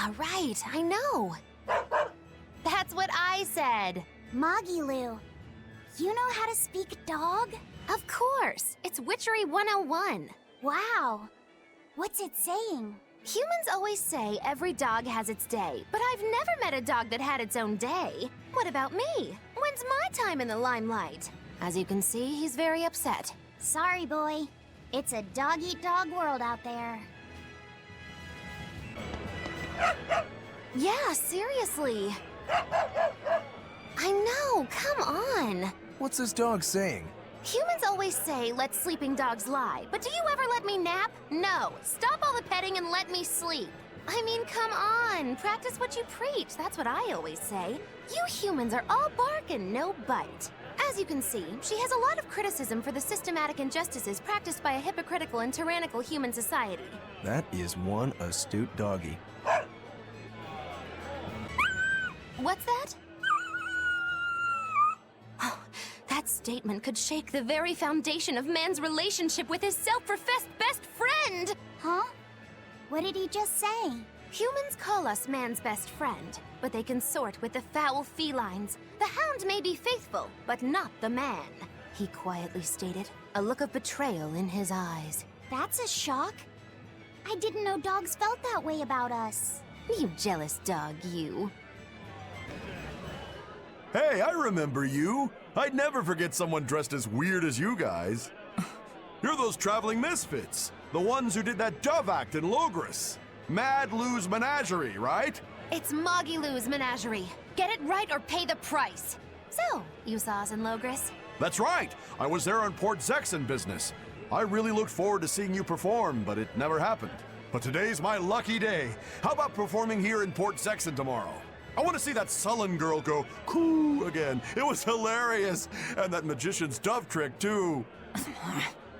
Yeah, right, I know. That's what I said. Magilou, you know how to speak dog? Of course, it's Witchery 101. Wow. What's it saying? Humans always say every dog has its day, but I've never met a dog that had its own day. What about me? When's my time in the limelight? As you can see, he's very upset. Sorry, boy. It's a dog-eat-dog world out there. Yeah, seriously. I know, come on. What's this dog saying? Humans always say, let sleeping dogs lie, but do you ever let me nap? No. Stop all the petting and let me sleep. I mean, come on. Practice what you preach. That's what I always say. You humans are all bark and no bite. As you can see, she has a lot of criticism for the systematic injustices practiced by a hypocritical and tyrannical human society. That is one astute doggy. What's that? Oh, that statement could shake the very foundation of man's relationship with his self-professed best friend! Huh? What did he just say? Humans call us man's best friend, but they consort with the foul felines. The hound may be faithful, but not the man, he quietly stated, a look of betrayal in his eyes. That's a shock. I didn't know dogs felt that way about us. You jealous dog, you. Hey, I remember you. I'd never forget someone dressed as weird as you guys. You're those traveling misfits. The ones who did that dove act in Logris. Mad Lou's Menagerie, right? It's Magilou's Menagerie. Get it right or pay the price. So, you saw us in Logris? That's right. I was there on Port Zexon business. I really looked forward to seeing you perform, but it never happened. But today's my lucky day. How about performing here in Port Zexon tomorrow? I want to see that sullen girl go coo again. It was hilarious. And that magician's dove trick, too.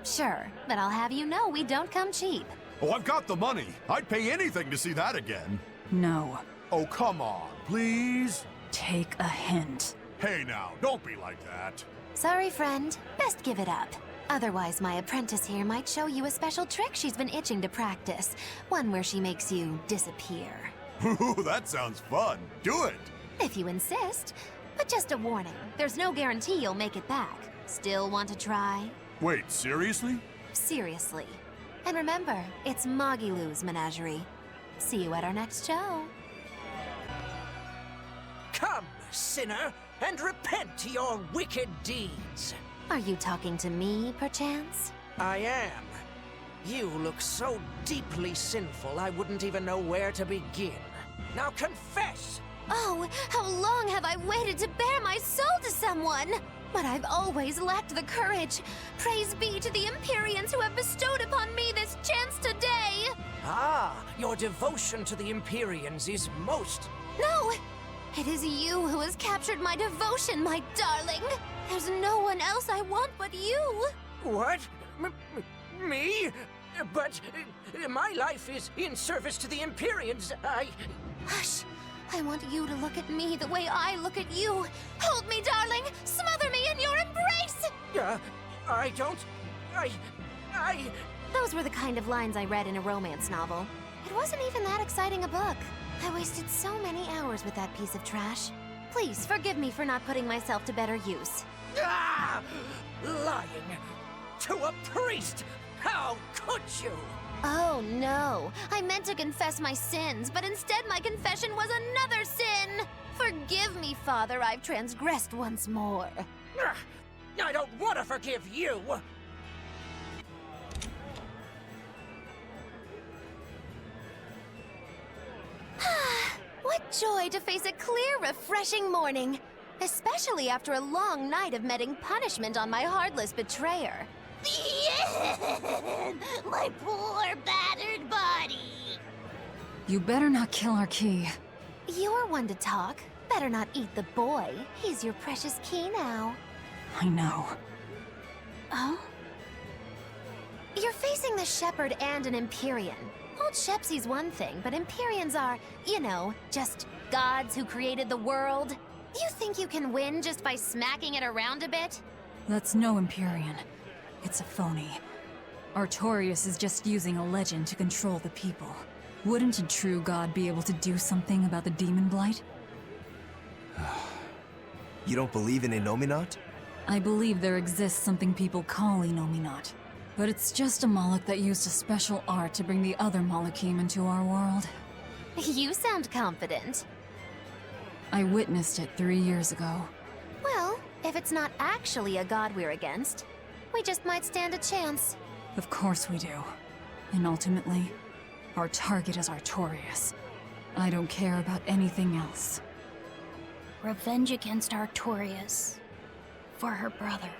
Sure, but I'll have you know we don't come cheap. Oh, I've got the money. I'd pay anything to see that again. No. Oh, come on, please. Take a hint. Hey now, don't be like that. Sorry, friend. Best give it up. Otherwise, my apprentice here might show you a special trick she's been itching to practice. One where she makes you disappear. Ooh, that sounds fun. Do it. If you insist. But just a warning, there's no guarantee you'll make it back. Still want to try? Wait, seriously? Seriously. And remember, it's Magilou's Menagerie. See you at our next show. Come, sinner, and repent your wicked deeds. Are you talking to me, perchance? I am. You look so deeply sinful, I wouldn't even know where to begin. Now confess! Oh, how long have I waited to bare my soul to someone? But I've always lacked the courage. Praise be to the Empyreans who have bestowed upon me this chance today! Ah, your devotion to the Empyreans is most... No! It is you who has captured my devotion, my darling! There's no one else I want but you! What? Me? But my life is in service to the Empyreans. Hush! I want you to look at me the way I look at you! Hold me, darling! Smother me in your embrace! I don't... Those were the kind of lines I read in a romance novel. It wasn't even that exciting a book. I wasted so many hours with that piece of trash. Please, forgive me for not putting myself to better use. Ah! Lying! To a priest! How could you? Oh no, I meant to confess my sins, but instead my confession was another sin! Forgive me, Father, I've transgressed once more. I don't want to forgive you! What joy to face a clear, refreshing morning! Especially after a long night of meting punishment on my heartless betrayer. My poor battered body. You better not kill our key. You're one to talk. Better not eat the boy. He's your precious key now. I know. Oh? You're facing the Shepherd and an Empyrean. Old Shepsy's one thing, but Empyreans are, you know, just gods who created the world. You think you can win just by smacking it around a bit? That's no Empyrean. It's a phony. Artorius is just using a legend to control the people. Wouldn't a true god be able to do something about the demon blight? You don't believe in Innominat? I believe there exists something people call Innominat. But it's just a Moloch that used a special art to bring the other Molochim into our world. You sound confident. I witnessed it 3 years ago. Well, if it's not actually a god we're against, we just might stand a chance. Of course we do. And ultimately, our target is Artorias. I don't care about anything else. Revenge against Artorias. For her brother.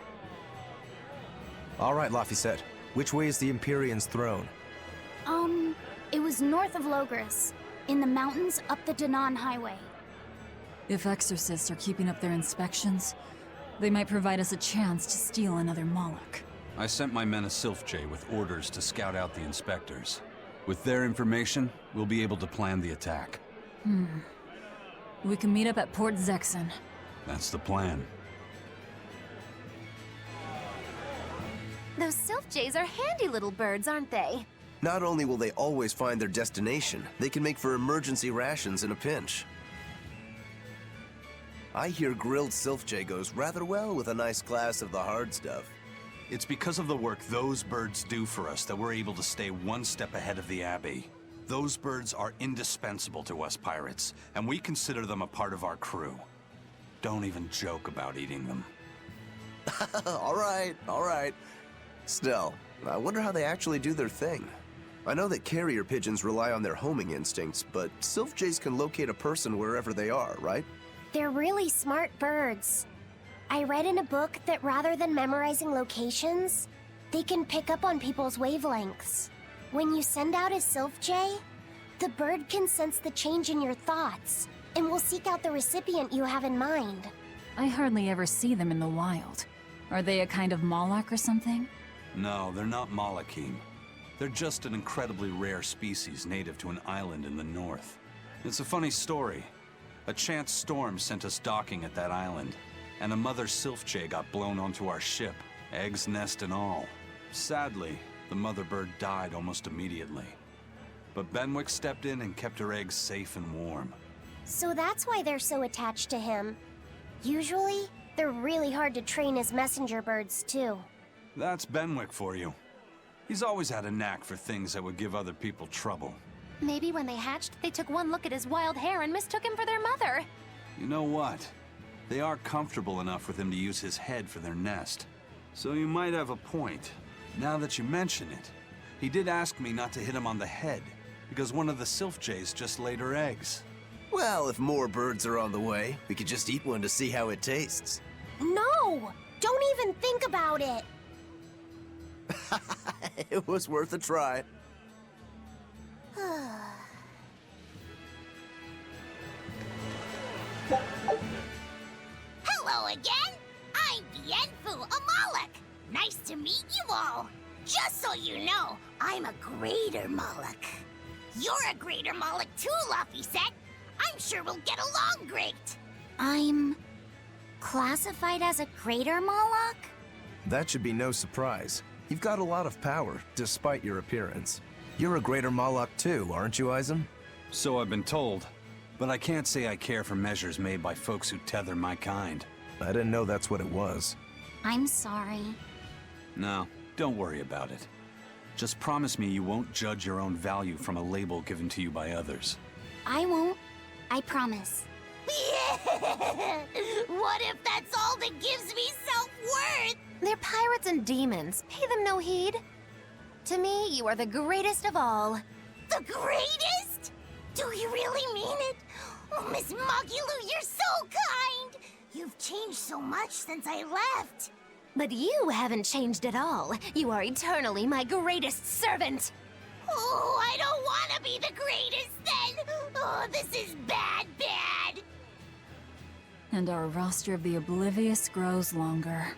All right, Laphicet. Which way is the Empyrean's throne? It was north of Logris. In the mountains up the Danan Highway. If exorcists are keeping up their inspections, they might provide us a chance to steal another Moloch. I sent my men a Sylph-J with orders to scout out the inspectors. With their information, we'll be able to plan the attack. We can meet up at Port Zexen. That's the plan. Those Sylph-Jays are handy little birds, aren't they? Not only will they always find their destination, they can make for emergency rations in a pinch. I hear grilled Sylph-J goes rather well with a nice glass of the hard stuff. It's because of the work those birds do for us that we're able to stay one step ahead of the Abbey. Those birds are indispensable to us pirates, and we consider them a part of our crew. Don't even joke about eating them. All right, all right. Still, I wonder how they actually do their thing. I know that carrier pigeons rely on their homing instincts, but Sylph-Jays can locate a person wherever they are, right? They're really smart birds. I read in a book that rather than memorizing locations, they can pick up on people's wavelengths. When you send out a Sylph-J, the bird can sense the change in your thoughts, and will seek out the recipient you have in mind. I hardly ever see them in the wild. Are they a kind of Moloch or something? No, they're not Molochim. They're just an incredibly rare species native to an island in the north. It's a funny story. A chance storm sent us docking at that island, and a mother Sylph-J got blown onto our ship, eggs, nest, and all. Sadly, the mother bird died almost immediately. But Benwick stepped in and kept her eggs safe and warm. So that's why they're so attached to him. Usually, they're really hard to train as messenger birds, too. That's Benwick for you. He's always had a knack for things that would give other people trouble. Maybe when they hatched, they took one look at his wild hair and mistook him for their mother. You know what? They are comfortable enough with him to use his head for their nest. So you might have a point. Now that you mention it, he did ask me not to hit him on the head, because one of the Sylph-Jays just laid her eggs. Well, if more birds are on the way, we could just eat one to see how it tastes. No! Don't even think about it! It was worth a try. Hello again! I'm Bienfu, a Moloch. Nice to meet you all. Just so you know, I'm a greater Moloch. You're a greater Moloch too, Laphicet. I'm sure we'll get along great. I'm classified as a greater Moloch? That should be no surprise. You've got a lot of power, despite your appearance. You're a greater Moloch too, aren't you, Eisen? So I've been told, but I can't say I care for measures made by folks who tether my kind. I didn't know that's what it was. I'm sorry. No, don't worry about it. Just promise me you won't judge your own value from a label given to you by others. I won't. I promise. What if that's all that gives me self-worth? They're pirates and demons. Pay them no heed. To me, you are the greatest of all. The greatest? Do you really mean it? Oh, Miss Magilou, you're so kind! You've changed so much since I left. But you haven't changed at all. You are eternally my greatest servant. Oh, I don't want to be the greatest then! Oh, this is bad, bad! And our roster of the oblivious grows longer.